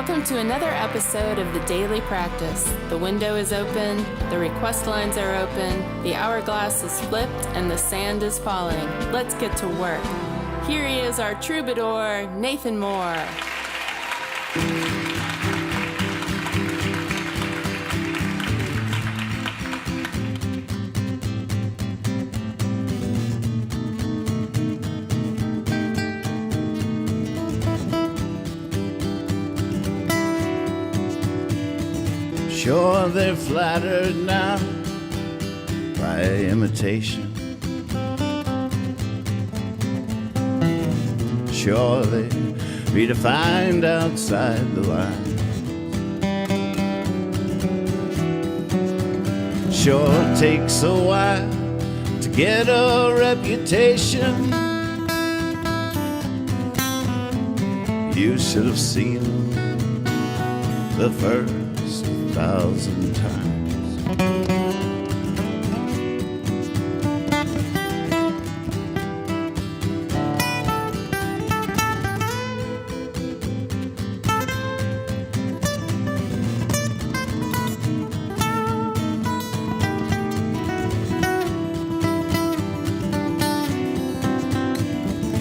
Welcome to another episode of The Daily Practice. The window is open, the request lines are open, the hourglass is flipped, and the sand is falling. Let's get to work. Here he is, our troubadour, Nathan Moore. Sure, they're flattered now by imitation. Sure, they redefined outside the line. Sure, it takes a while to get a reputation. You should have seen the first 1,000 times.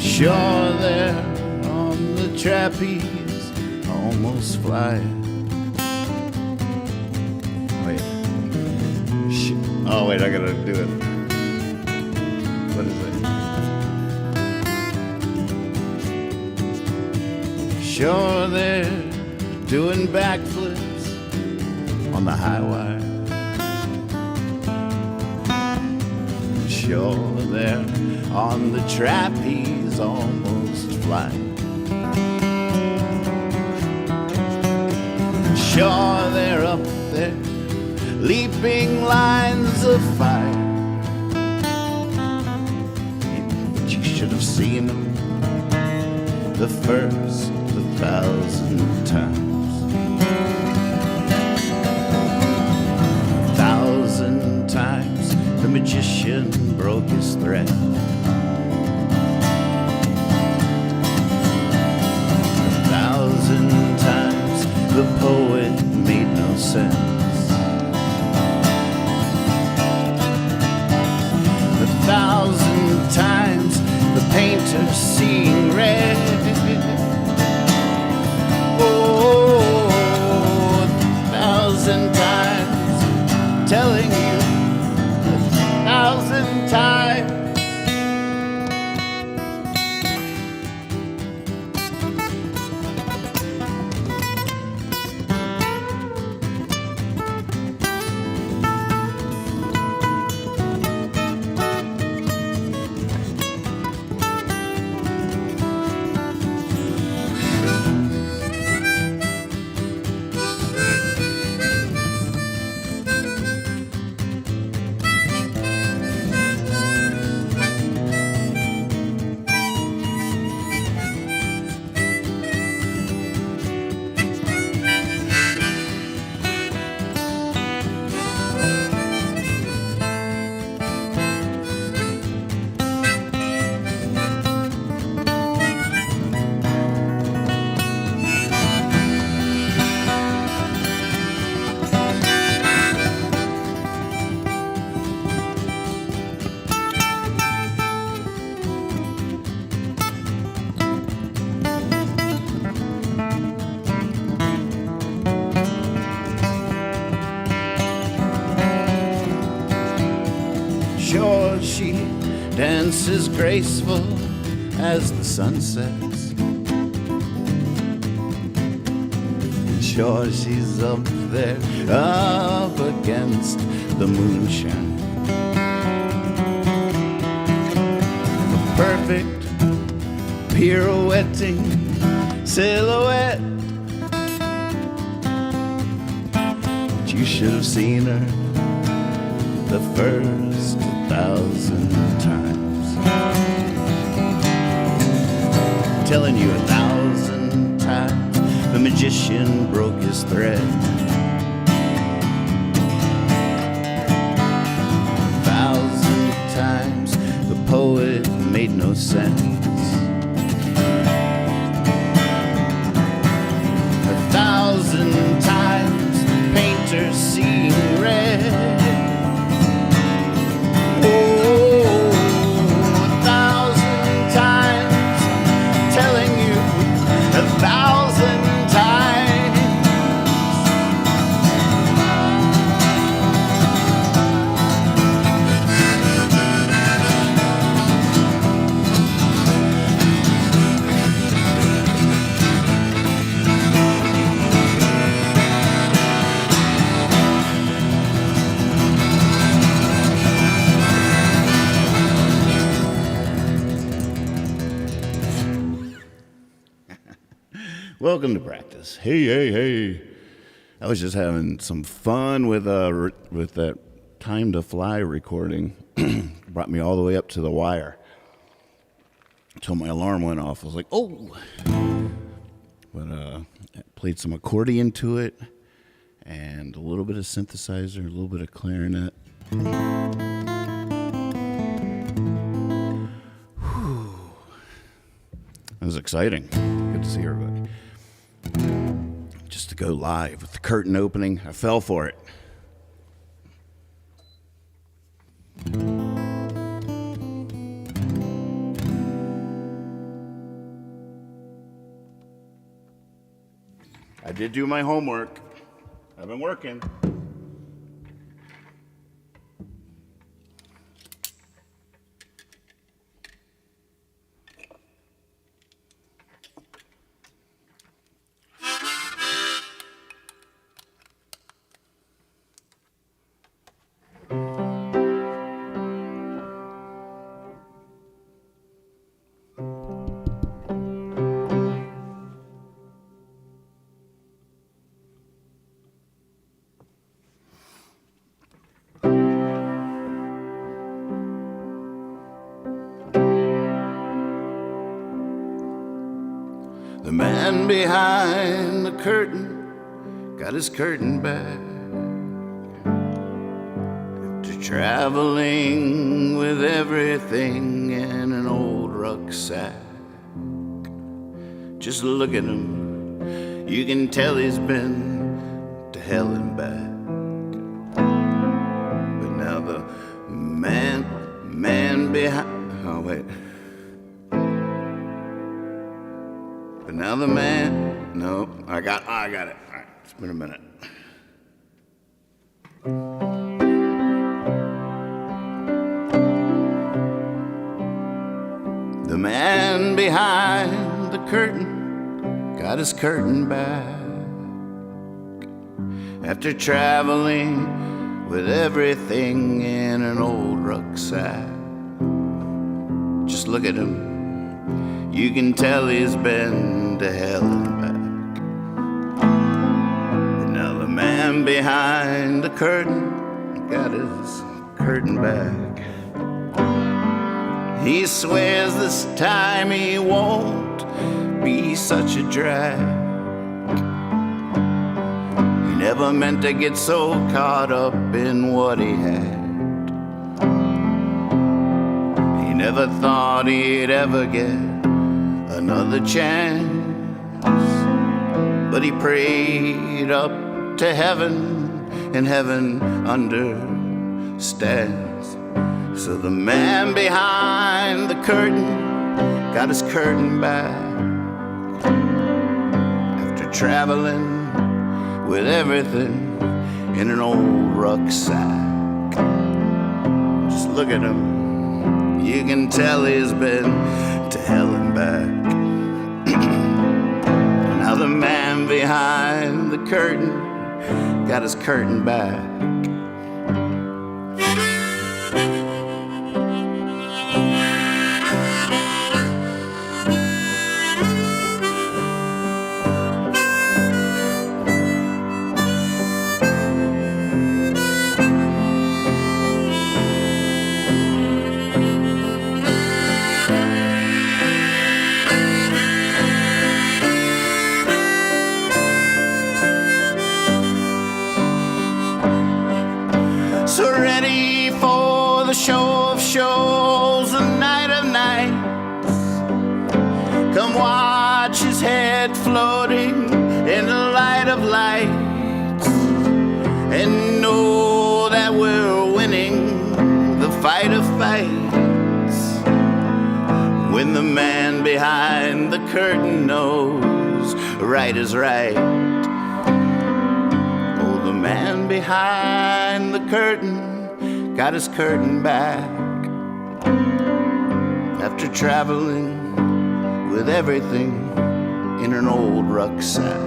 Sure, they're on the trapeze, almost flying. Oh wait, I gotta do it. What is it? Sure, they're doing backflips on the high wire. Sure, they're on the trapeze, almost flying. Sure, they're up there leaping lines of fire. But you should have seen them the first 1,000 times. 1,000 times the magician broke his thread. 1,000 times the poet made no sense. 1,000 times the painter seeing red. Oh, 1,000 times telling you 1,000 times. Sure, she dances graceful as the sun sets. Sure, she's up there, up against the moonshine. A perfect pirouetting silhouette. But you should have seen her the first 1,000 times. Telling you 1,000 times the magician broke his thread. 1,000 times the poet made no sense. 1,000 Welcome to practice. Hey. I was just having some fun with that Time to Fly recording. Brought me all the way up to the wire until my alarm went off. I was like, oh! But I played some accordion to it and a little bit of synthesizer, a little bit of clarinet. Whew. That was exciting. Good to see everybody. Just to go live with the curtain opening, I fell for it. I did do my homework. I've been working. The man behind the curtain got his curtain back after traveling with everything in an old rucksack. Just look at him, you can tell he's been to hell and back. But now the man behind, oh wait. But now the man, no, I got it. All right, it's been a minute. The man behind the curtain got his curtain back after traveling with everything in an old rucksack. Just look at him. You can tell he's been to hell and back. But now the man behind the curtain got his curtain back. He swears this time he won't be such a drag. He never meant to get so caught up in what he had. He never thought he'd ever get another chance, but he prayed up to heaven, and heaven understands. So the man behind the curtain got his curtain back after traveling with everything in an old rucksack. Just look at him, you can tell he's been to hell and back. Now the man behind the curtain got his curtain back. So ready for the show of shows, the night of nights. Come watch his head floating in the light of lights, and know that we're winning the fight of fights. When the man behind the curtain knows right is right. Oh, the man behind the curtain got his curtain back after traveling with everything in an old rucksack.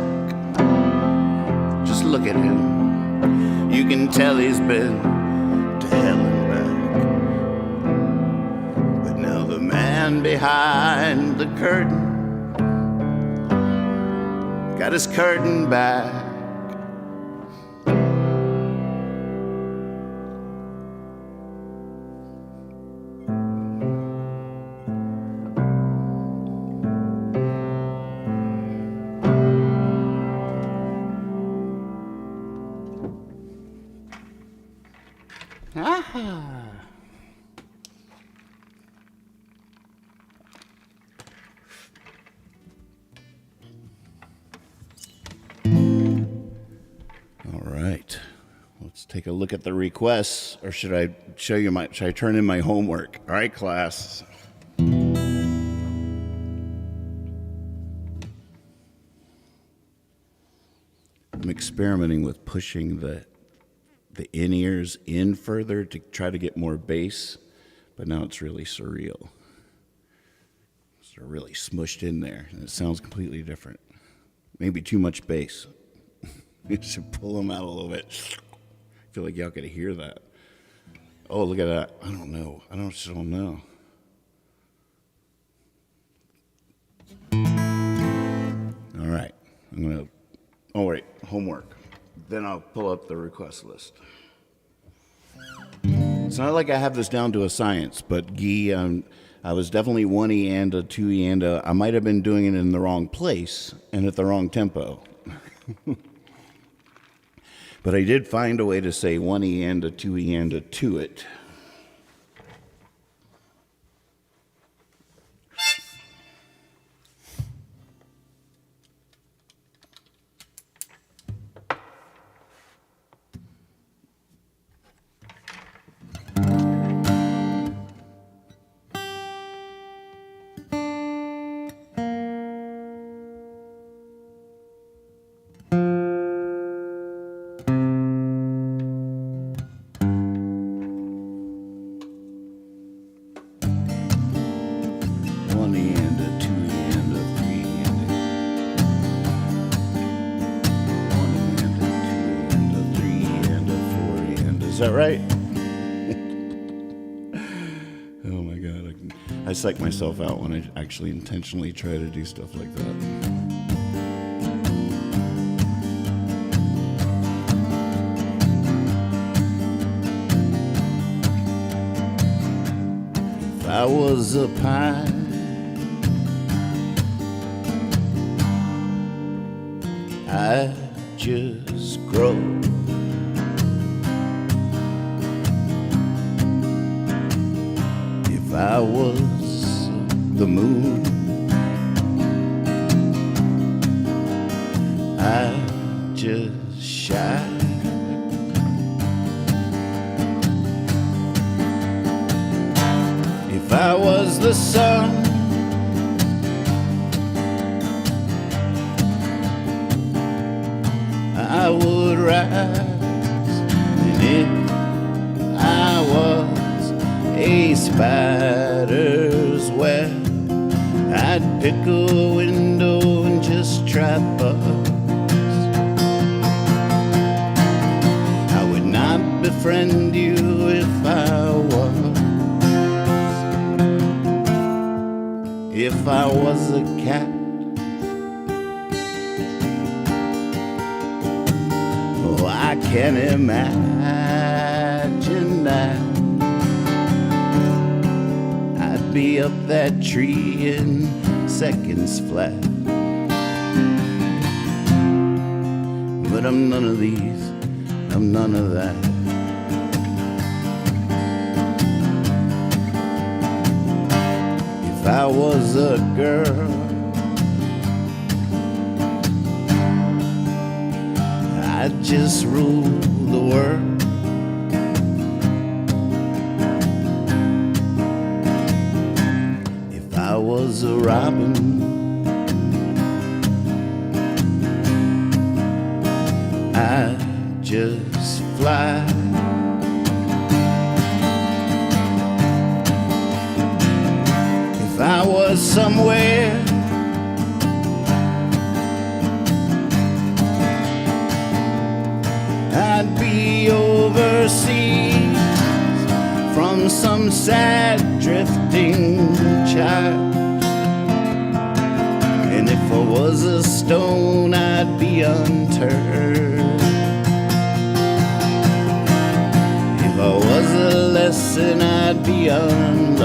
Just look at him, you can tell he's been to hell and back. But now the man behind the curtain got his curtain back. Take a look at the requests, or should I show you should I turn in my homework? All right, class. I'm experimenting with pushing the in-ears in further to try to get more bass, but now it's really surreal. It's really smushed in there, and it sounds completely different. Maybe too much bass. You should pull them out a little bit. I feel like y'all could hear that. Oh, look at that. I don't know. I just don't know. All right. I'm going to, oh, wait, homework. Then I'll pull up the request list. It's not like I have this down to a science, but Guy, I was definitely 1E and a 2E and a, I might have been doing it in the wrong place and at the wrong tempo. But I did find a way to say 1E and a 2E and a to it. Is that right? Oh my God. I psych myself out when I actually intentionally try to do stuff like that. If I was a pine, I'd just grow. If I was the moon, I'd just shine. If I was the sun, I would rise. And if I was a spider's web, I'd pick a window and just trap bugs. I would not befriend you if I was. If I was a cat, oh, I can't imagine that. Be up that tree in seconds flat. But I'm none of these, I'm none of that. If I was a girl, I'd just rule the world. I was a robin, I'd just fly. If I was somewhere, I'd be overseas from some sad drifting child. And if I was a stone, I'd unturned. If I was a lesson, I'd be unlearned.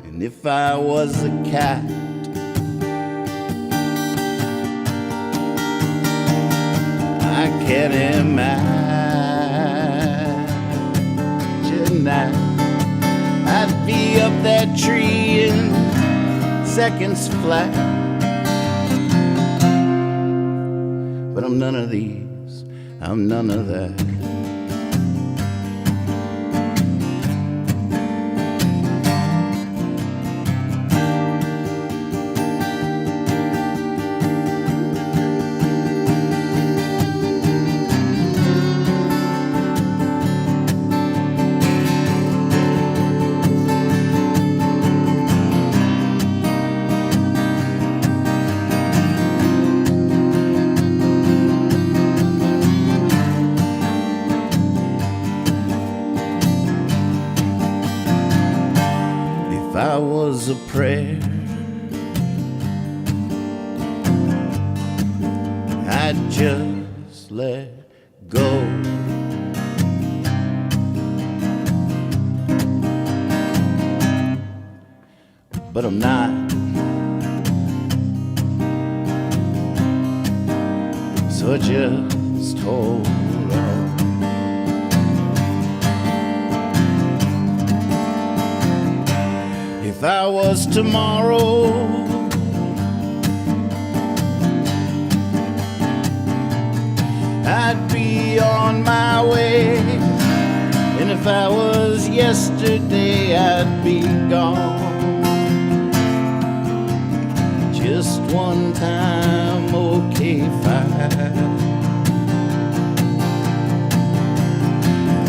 And if I was a cat, I can't imagine that I'd be up that tree in seconds flat. But I'm none of these, I'm none of that. If I was a prayer, I'd just let go. But I'm not. So I just hold on. If I was tomorrow, I'd be on my way. And if I was yesterday, I'd be gone. Just one time, okay, fine.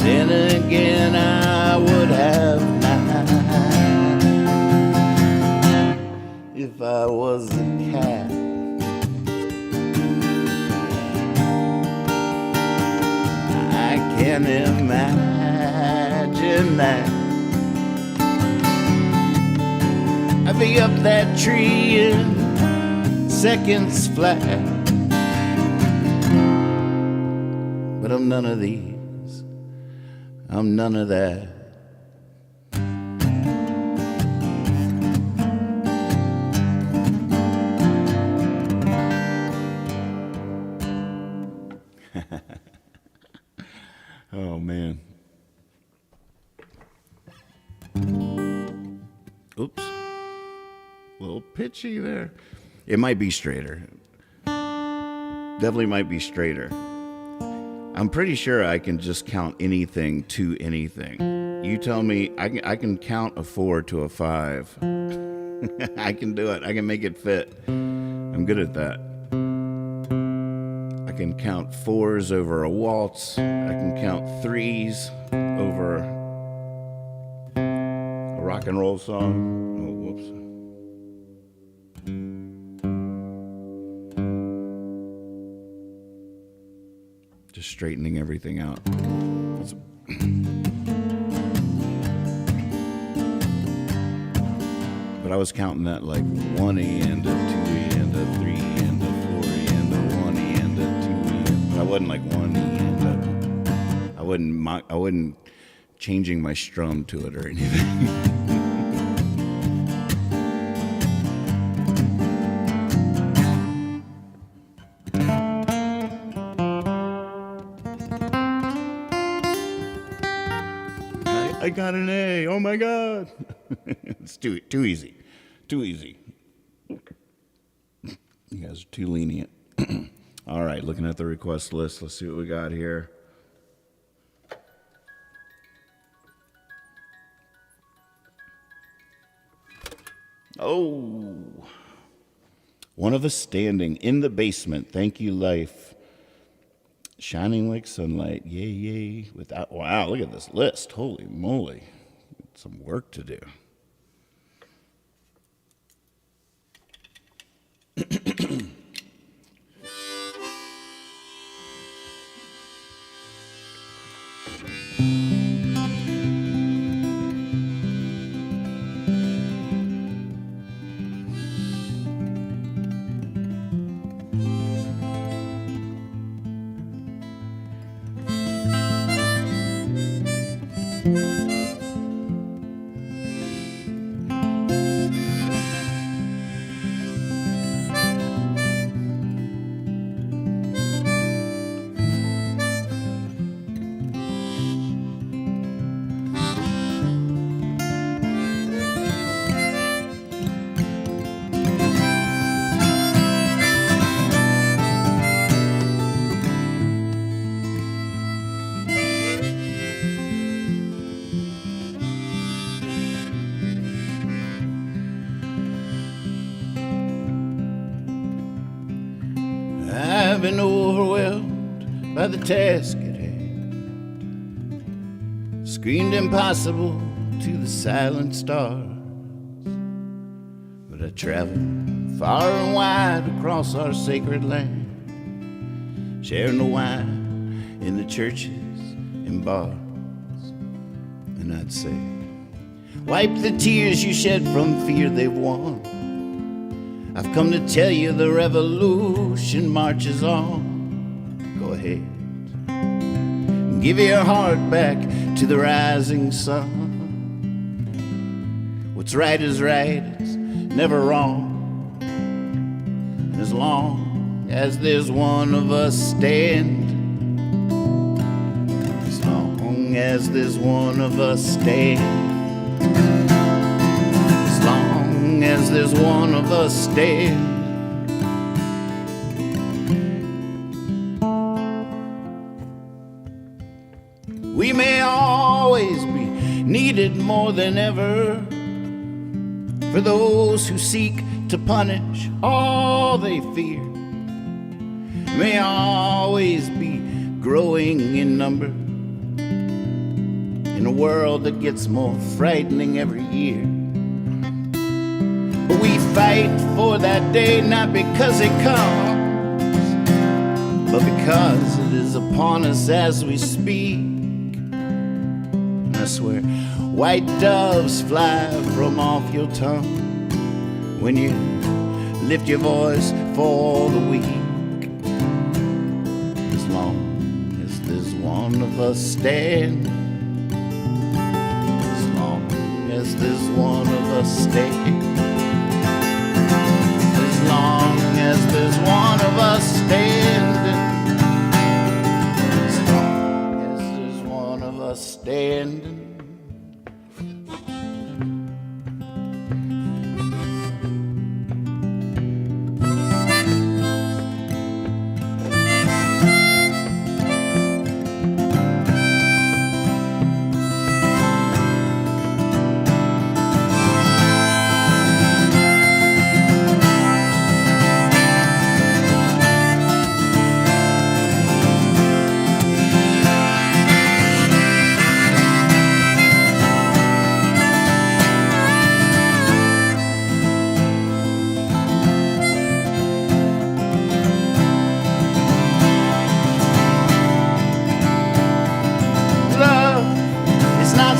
Then again, I would have nine. If I was a cat, I can't imagine that I'd be up that tree in seconds flat. But I'm none of these, I'm none of that. Oh, man. Oops. A little pitchy there. It might be straighter. Definitely might be straighter. I'm pretty sure I can just count anything to anything. You tell me, I can count a 4 to a 5. I can do it. I can make it fit. I'm good at that. I can count 4s over a waltz. I can count 3s over a rock and roll song. Oh, whoops. Just straightening everything out. But I was counting that like 1E and a 2E and a 3E and a 4E and a 1E and a 2E. But I wasn't like 1E and a... I wasn't changing my strum to it or anything. I got an A. Oh my God. It's too easy. Too easy. You guys are too lenient. All right, looking at the request list. Let's see what we got here. Oh. One of us standing in the basement. Thank you, life. Shining like sunlight, yay, yay. Without, wow, look at this list. Holy moly. Some work to do. I've been overwhelmed by the task at hand, screamed impossible to the silent stars. But I traveled far and wide across our sacred land, sharing the wine in the churches and bars. And I'd say, wipe the tears you shed from fear they've won. I've come to tell you the revolution marches on. Go ahead, give your heart back to the rising sun. What's right is right, it's never wrong. And as long as there's one of us standing, as long as there's one of us standing, as there's one of us standing, we may always be needed more than ever for those who seek to punish all they fear. May always be growing in number in a world that gets more frightening every year. But we fight for that day not because it comes, but because it is upon us as we speak. And I swear, white doves fly from off your tongue when you lift your voice for the weak. As long as there's one of us standing, as long as there's one of us standing, as long as there's one of us standing, as long as there's one of us standing.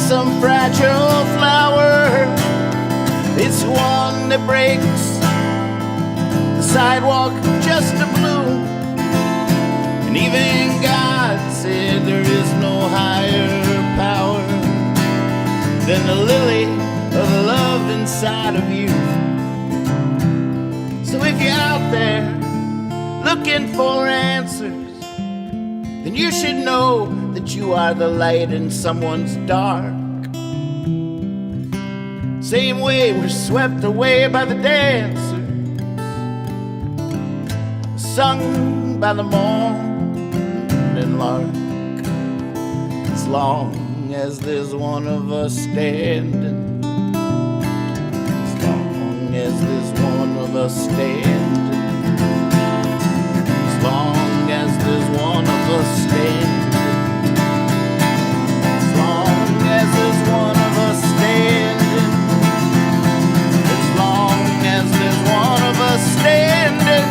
Some fragile flower, it's one that breaks the sidewalk just to bloom. And even God said there is no higher power than the lily of love inside of you. So if you're out there looking for answers, then you should know that you are the light in someone's dark. Same way we're swept away by the dancers, sung by the morning lark. As long as there's one of us standing, as long as there's one of us standing, as long as there's one of us standing, as long as there's one of us standing, as long as there's one of us standing,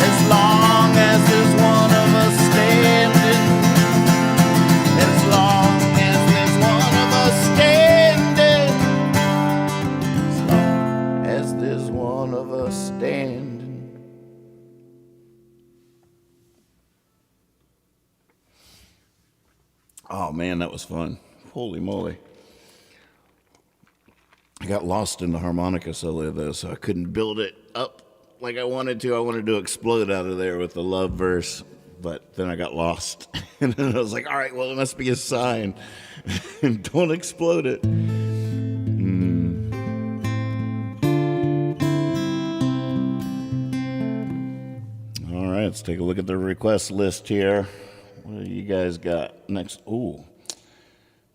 as long as there's one of us standing, as long as there's one of us standing, as long as there's one of us standing. Oh man, that was fun. Holy moly. I got lost in the harmonica solo though, so I couldn't build it up like I wanted to. I wanted to explode out of there with the love verse, but then I got lost. And then I was like, all right, well, it must be a sign. Don't explode it. All right, let's take a look at the request list here. What do you guys got next? Ooh,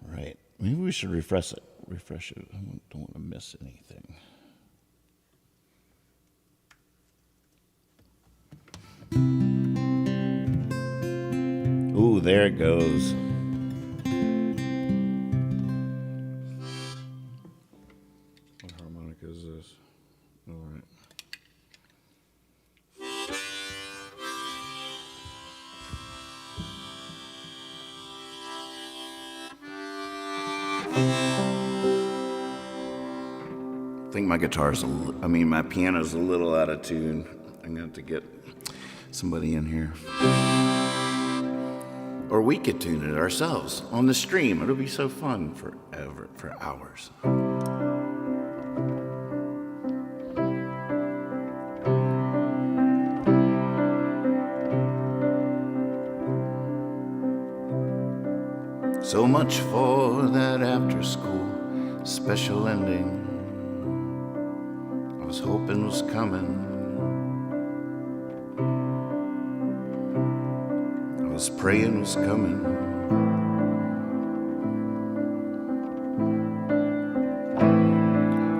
right. Maybe we should refresh it. I don't want to miss anything. Ooh, there it goes. What harmonica is this? All right. I think my piano's a little out of tune. I'm going to have to get somebody in here. Or we could tune it ourselves on the stream. It'll be so fun for hours. So much for that after school special ending. I was hoping was coming. I was praying was coming.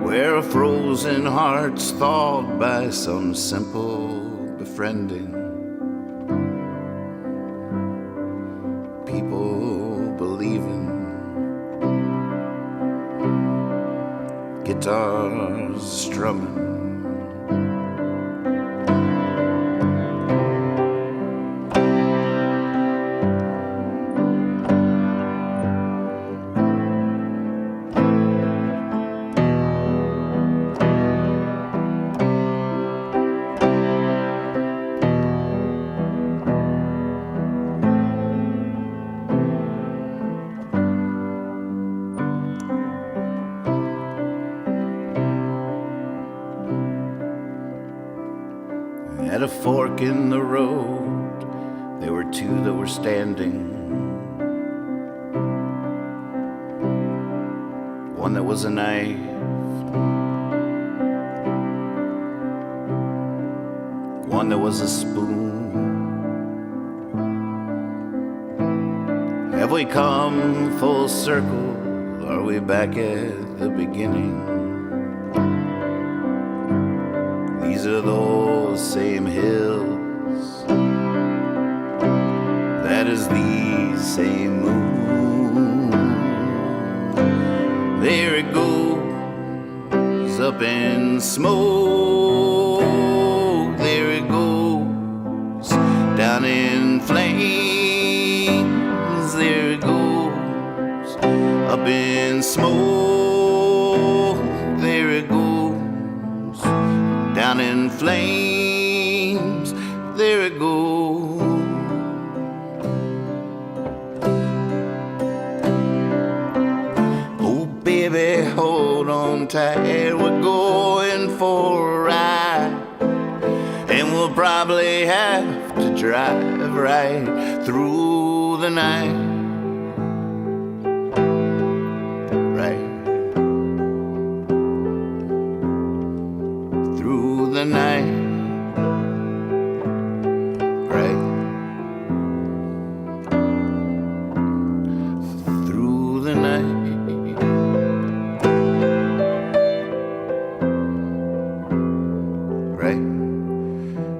Where a frozen heart's thawed by some simple befriending. People believing. Guitars strumming. At a fork in the road, there were two that were standing. One that was a knife, one that was a spoon. Have we come full circle? Are we back at the beginning? These are those same hills. That is the same moon. There it goes up in smoke. There it goes down in flames. There it goes up in smoke. There it goes down in flames, there it goes. Oh baby, hold on tight, we're going for a ride. And we'll probably have to drive right through the night. The night, right through the night, right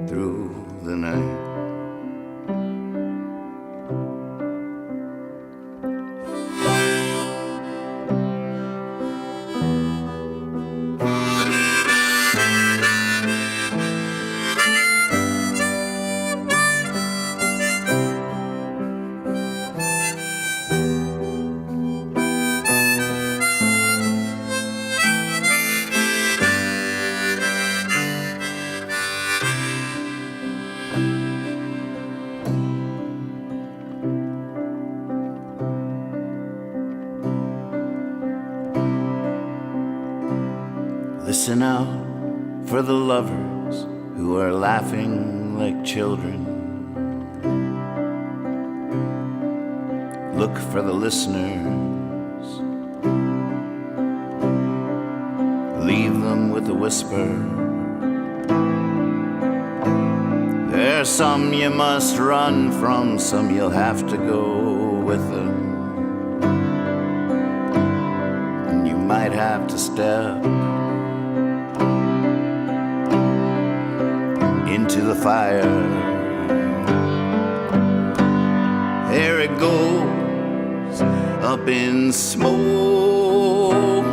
through the night. Listen out for the lovers who are laughing like children. Look for the listeners. Leave them with a whisper. There's some you must run from, some you'll have to go with them. And you might have to step into the fire. There it goes, up in smoke.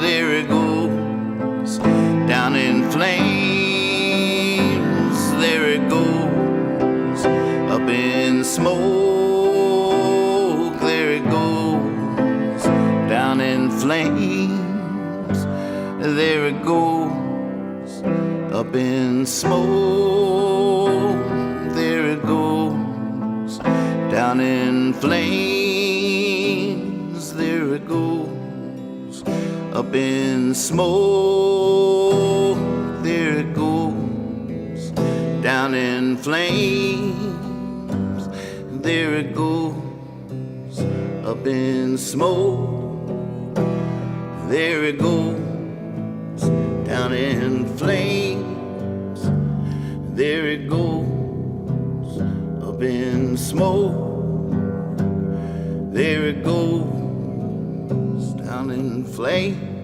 There it goes, down in flames. There it goes, up in smoke. There it goes, down in flames. There it goes, up in smoke. There it goes, down in flames. There it goes, up in smoke. There it goes, down in flames. There it goes, up in smoke. There it goes, down in flames. There it goes, up in smoke. There it goes, down in flames.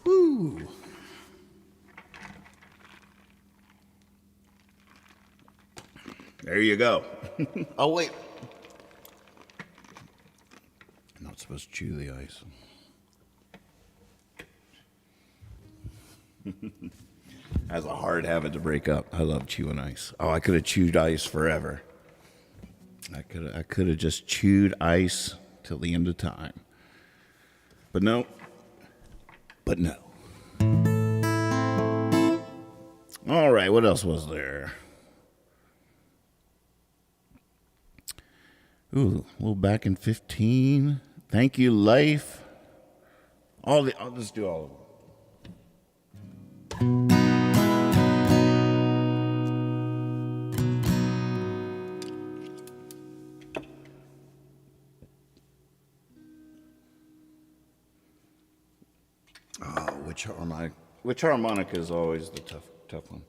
Woo. There you go. Oh, wait. I'm not supposed to chew the ice. That's a hard habit to break up. I love chewing ice. Oh, I could have chewed ice forever. I could have just chewed ice till the end of time. But no. But no. All right, what else was there? Ooh, a little back in 15. Thank you, life. I'll just do all of them. Oh, which harmonica is always the tough one.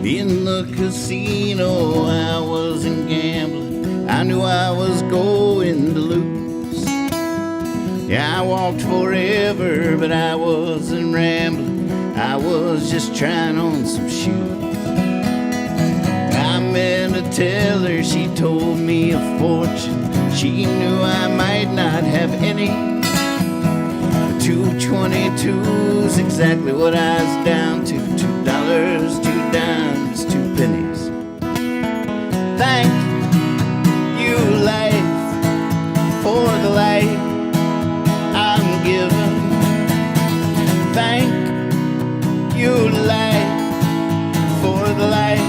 In the casino, I wasn't gambling. I knew I was going to lose. Yeah, I walked forever, but I wasn't rambling. I was just trying on some shoes. I met a teller, she told me a fortune. She knew I might not have any. 2.22's exactly what I was down to. $2, 2 dimes, 2 pennies. Thank you, life, for the light I'm given. Thank you, life, for the life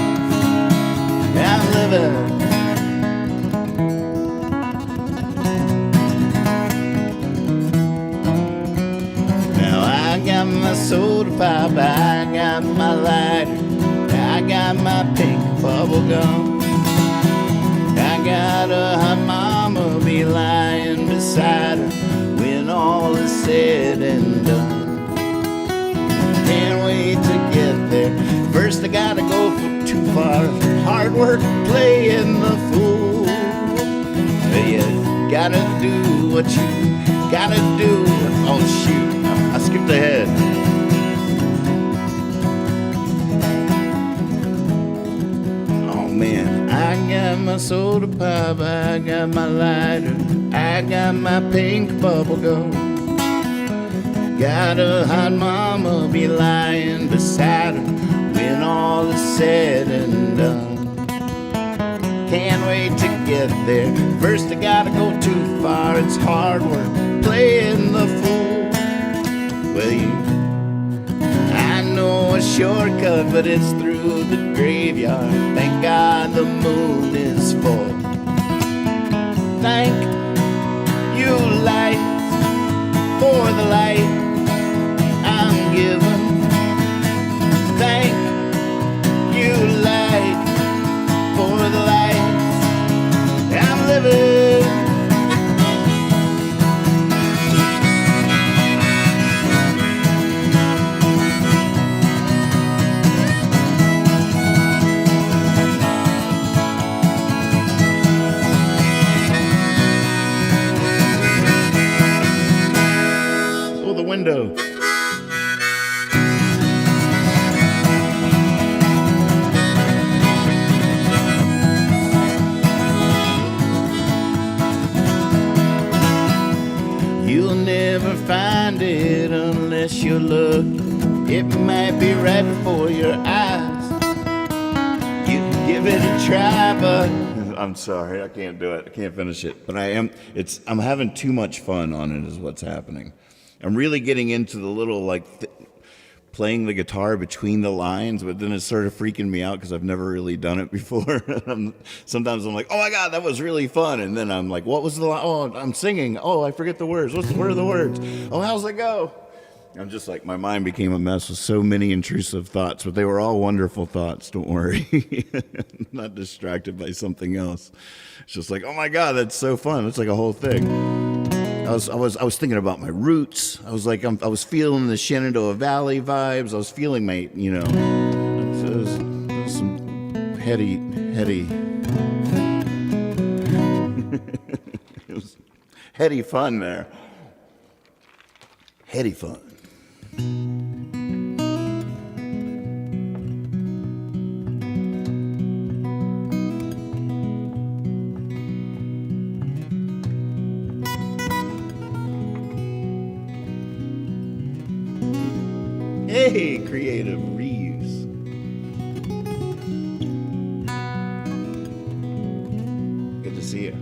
I'm living. I got my soda pop, I got my lighter, I got my pink bubble gum. I got a hot mama be lying beside her when all is said and done. Can't wait to get there. First I gotta go too far. Hard work playing the fool. But you gotta do what you gotta do. Oh shoot, I skipped ahead. Oh man, I got my soda pop, I got my lighter, I got my pink bubble gum. Got a hot mama be lying beside her when all is said and done. Can't wait to get there. First I gotta go too far. It's hard work playing the fool. Well, I know a shortcut, but it's through the graveyard. Thank God the moon is full. Thank you, light, for the light I'm given. Thank you, light, for the life I'm living. Oh, the window. You'll never find it unless you look. It might be right before your eyes. You can give it a try, but I'm sorry, I can't do it. I can't finish it. But I'm having too much fun on it is what's happening. I'm really getting into the little playing the guitar between the lines, but then it's sort of freaking me out because I've never really done it before. Sometimes I'm like, oh my God, that was really fun. And then I'm like, what was the line? Oh, I'm singing. Oh, I forget the words. What are the words? Oh, how's it go? I'm just like, my mind became a mess with so many intrusive thoughts, but they were all wonderful thoughts. Don't worry. I'm not distracted by something else. It's just like, oh my God, that's so fun. It's like a whole thing. I was thinking about my roots. I was feeling the Shenandoah Valley vibes. I was feeling my, there's some heady. It was heady fun there. Heady fun. Hey, Creative Reeves. Good to see you.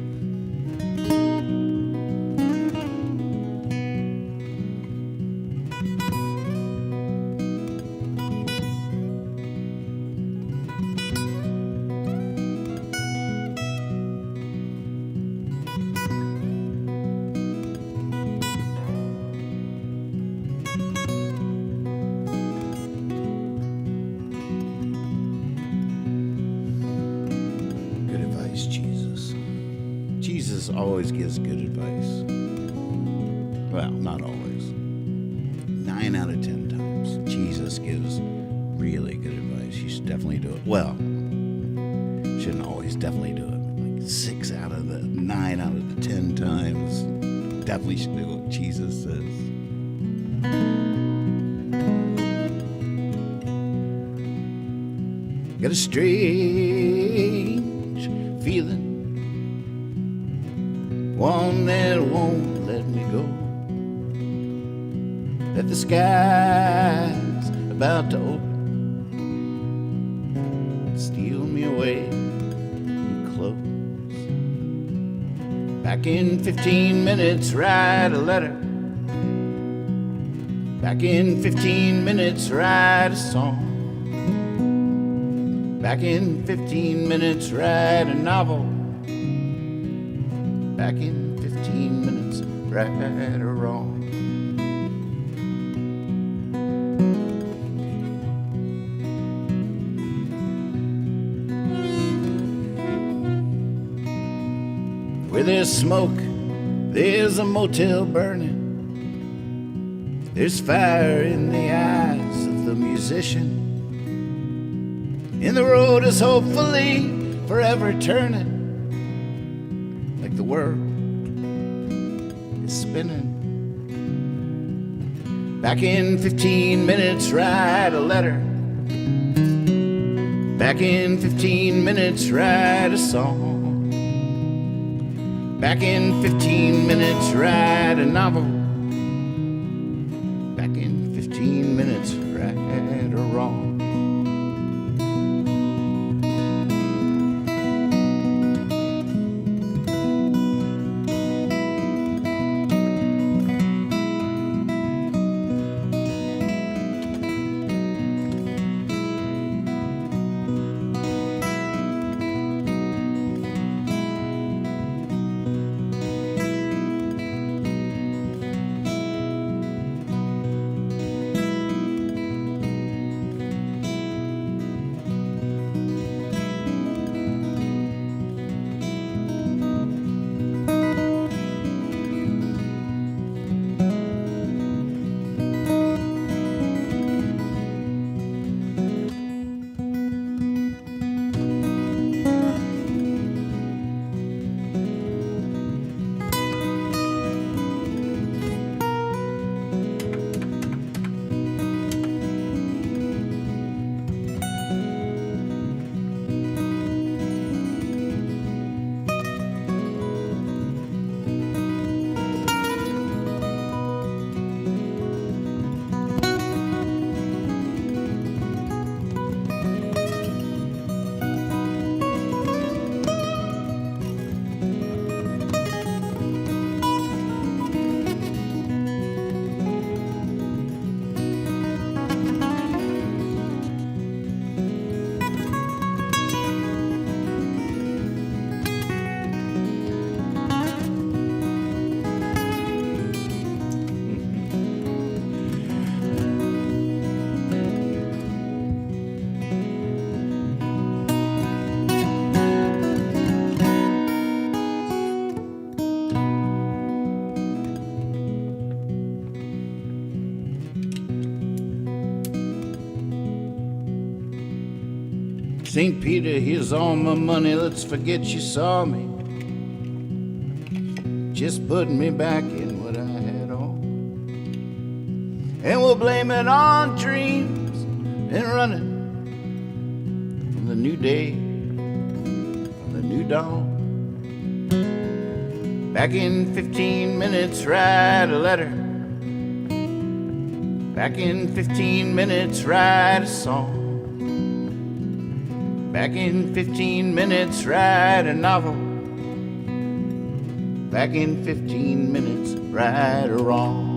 Jesus always gives good advice. Well, not always. 9 out of 10 times, Jesus gives really good advice. You should definitely do it. Well, shouldn't always definitely do it. Like 6 out of the 9 out of the 10 times, definitely should do what Jesus says. Got a strange feeling, one that won't let me go. the sky's about to open, steal me away and close. Back in 15 minutes, write a letter. Back in 15 minutes, write a song. Back in 15 minutes, write a novel. Back in 15 minutes, right or wrong. Where there's smoke, there's a motel burning. There's fire in the eyes of the musician. And the road is hopefully forever turning, like the world is spinning. Back in 15 minutes, write a letter. Back in 15 minutes, write a song. Back in 15 minutes, write a novel. Back in 15 minutes, right or wrong. St. Peter, here's all my money, let's forget you saw me. Just put me back in what I had on. And we'll blame it on dreams and running from the new day, from the new dawn. Back in 15 minutes, write a letter. Back in 15 minutes, write a song. Back in 15 minutes, write a novel. Back in 15 minutes, right or wrong.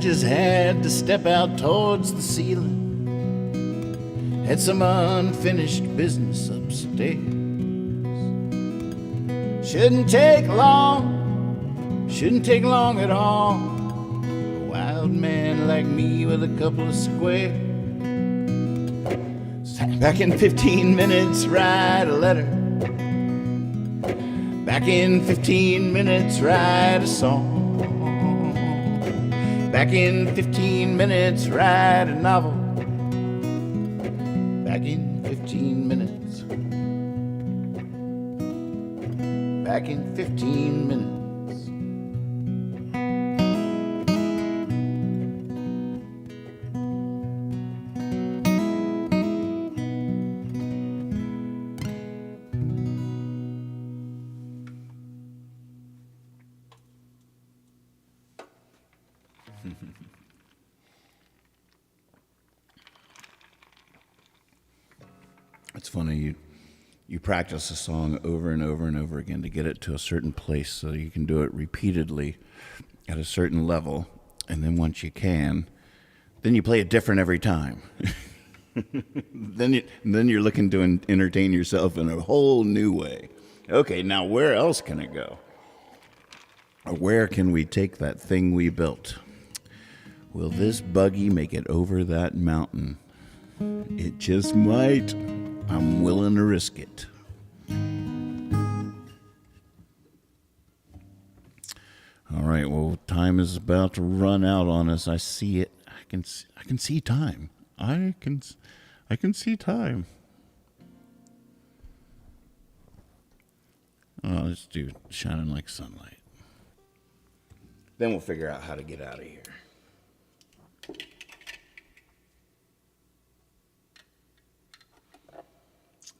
just had to step out towards the ceiling. Had some unfinished business upstairs. Shouldn't take long at all. A wild man like me with a couple of squares. Back in 15 minutes, write a letter. Back in 15 minutes, write a song. Back in 15 minutes, write a novel. Back in 15 minutes. Back in 15 minutes. It's funny, you practice a song over and over and over again to get it to a certain place so you can do it repeatedly at a certain level, and then once you can, then you play it different every time. Then you're looking to entertain yourself in a whole new way. Okay, now where else can it go? Or where can we take that thing we built? Will this buggy make it over that mountain? It just might. I'm willing to risk it. All right, well, time is about to run out on us. I see it. I can see time. I can see time. Oh, let's do Shining Like Sunlight. Then we'll figure out how to get out of here.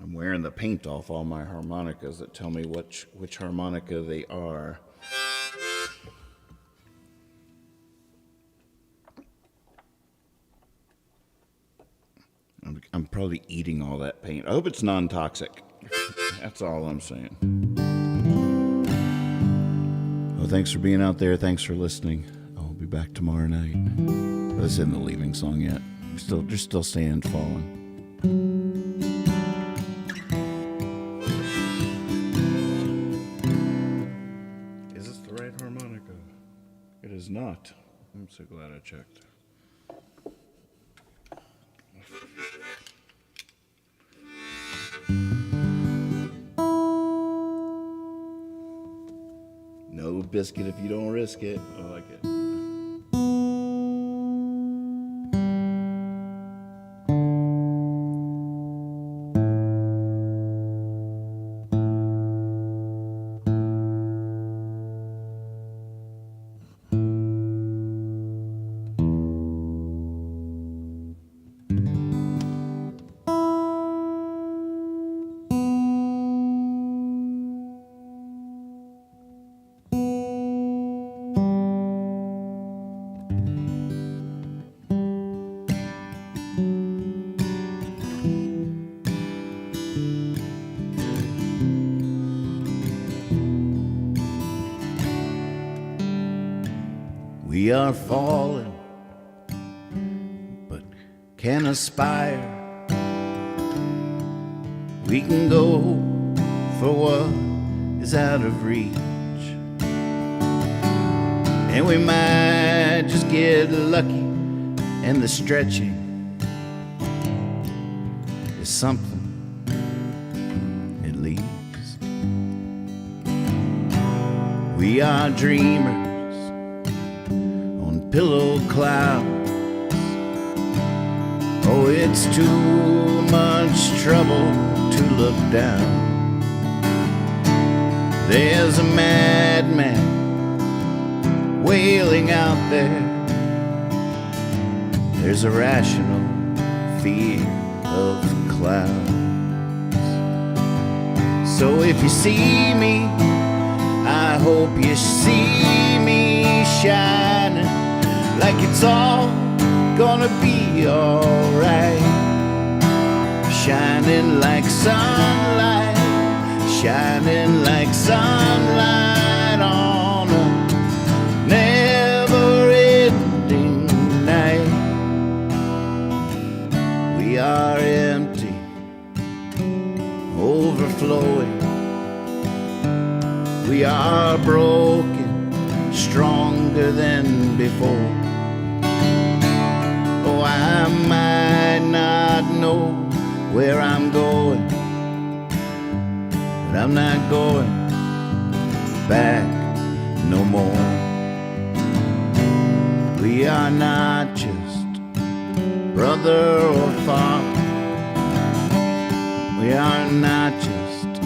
I'm wearing the paint off all my harmonicas that tell me which harmonica they are. I'm probably eating all that paint. I hope it's non-toxic. That's all I'm saying. Well, thanks for being out there. Thanks for listening. I'll be back tomorrow night. This isn't the leaving song yet. You're still saying falling. Harmonica. It is not. I'm so glad I checked. No biscuit if you don't risk it. I like it. We are falling, but can aspire. We can go for what is out of reach, and we might just get lucky, and the stretching is something at least. We are dreamers on pillow clouds. Oh, it's too much trouble to look down. There's a madman wailing out there. There's a rational fear of clouds. So if you see me, I hope you see me shining like it's all gonna be alright. Shining like sunlight, shining like sunlight on a never-ending We are broken, stronger than before. Oh, I might not know where I'm going, but I'm not going back no more. We are not just brother or father. We are not just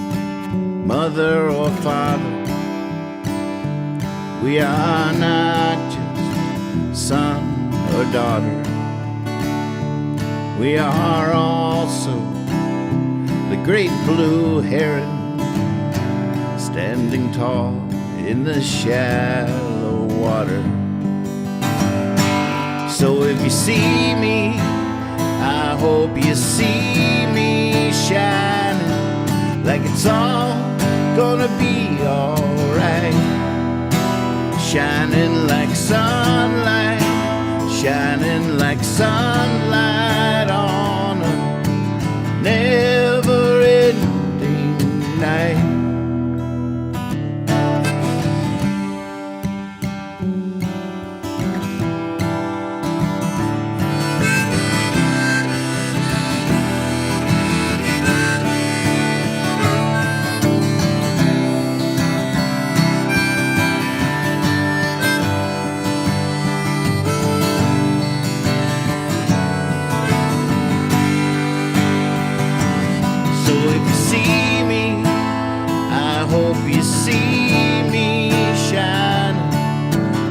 mother or father. We are not just son or daughter. We are also the great blue heron, standing tall in the shallow water. So if you see me, I hope you see me shining like it's all gonna be alright. Shining like sunlight, shining like sunlight on a never-ending night. See me shining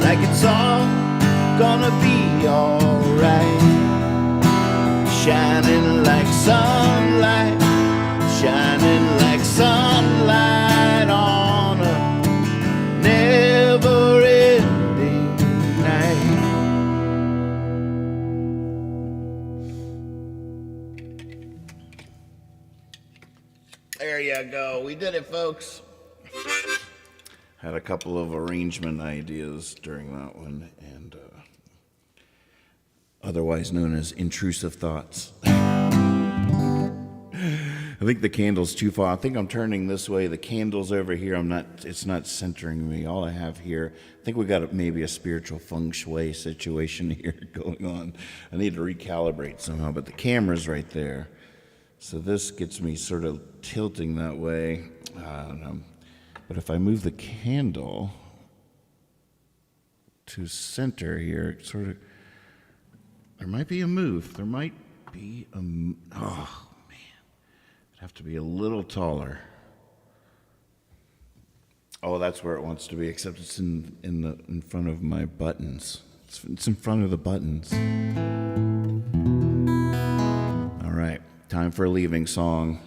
like it's all gonna be alright. Shining like sunlight, shining like sunlight on a never-ending night. There you go. We did it, folks. Had a couple of arrangement ideas during that one, and otherwise known as intrusive thoughts. I think the candle's too far. I think I'm turning this way. The candle's over here. It's not centering me. All I have here, I think we got maybe a spiritual feng shui situation here going on. I need to recalibrate somehow, but the camera's right there. So this gets me sort of tilting that way. But if I move the candle to center here, sort of, there might be a move. There might be a, oh man, it'd have to be a little taller. Oh, that's where it wants to be, except it's in front of my buttons. It's in front of the buttons. All right, time for a leaving song.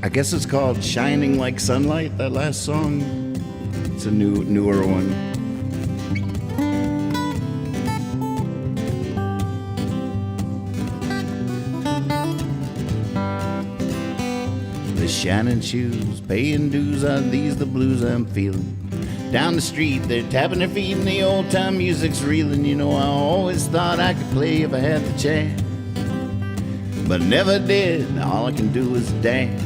I guess it's called Shining Like Sunlight, that last song. It's a newer one. The shining shoes, paying dues, are these the blues I'm feeling? Down the street, they're tapping their feet and the old time music's reeling. You know, I always thought I could play if I had the chance, but never did. All I can do is dance.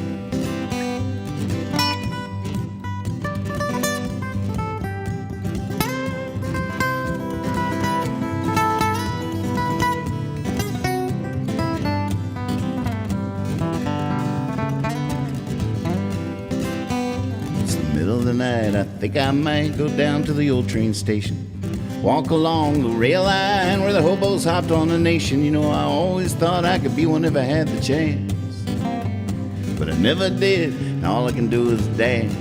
I think I might go down to the old train station, walk along the rail line where the hobos hopped on the nation. You know, I always thought I could be one if I had the chance, but I never did. and all I can do is dance.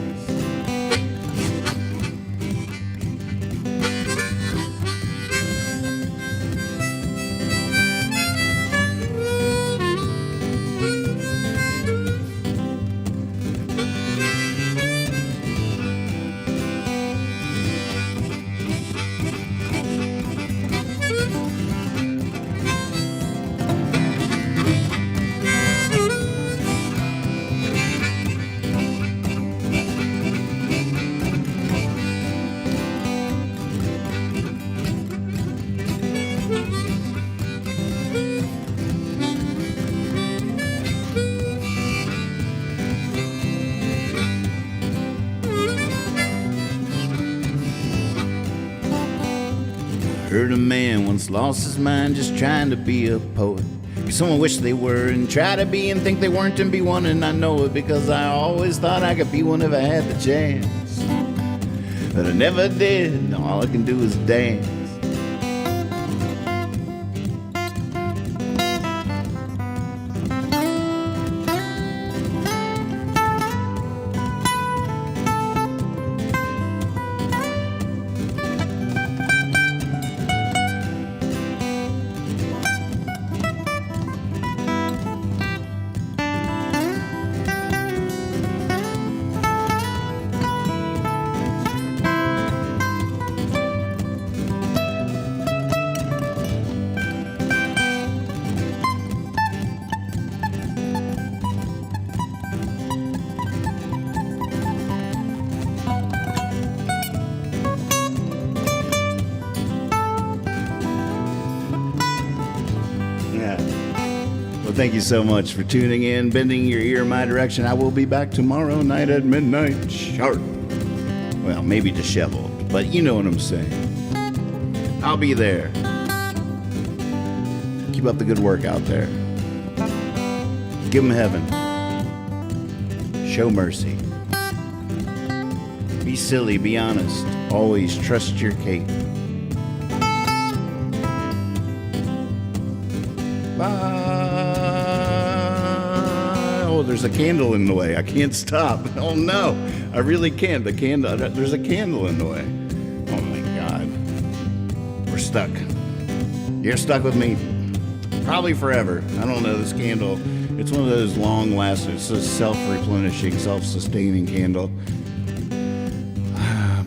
Heard a man once lost his mind just trying to be a poet. Someone wish they were and try to be and think they weren't and be one, and I know it because I always thought I could be one if I had the chance. But I never did, all I can do is dance. Well, thank you so much for tuning in, bending your ear in my direction. I will be back tomorrow night at midnight, sharp. Well, maybe disheveled, but you know what I'm saying. I'll be there. Keep up the good work out there. Give them heaven. Show mercy. Be silly, be honest. Always trust your Kate. Bye. Oh, there's a candle in the way. I can't stop. Oh no, I really can't. The candle. There's a candle in the way. Oh my God. We're stuck. You're stuck with me. Probably forever. I don't know. This candle. It's one of those long-lasting. It's a self-replenishing, self-sustaining candle.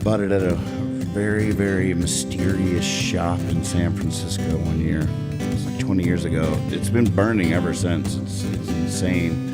Bought it at a very, very mysterious shop in San Francisco one year. It's like 20 years ago. It's been burning ever since. It's insane.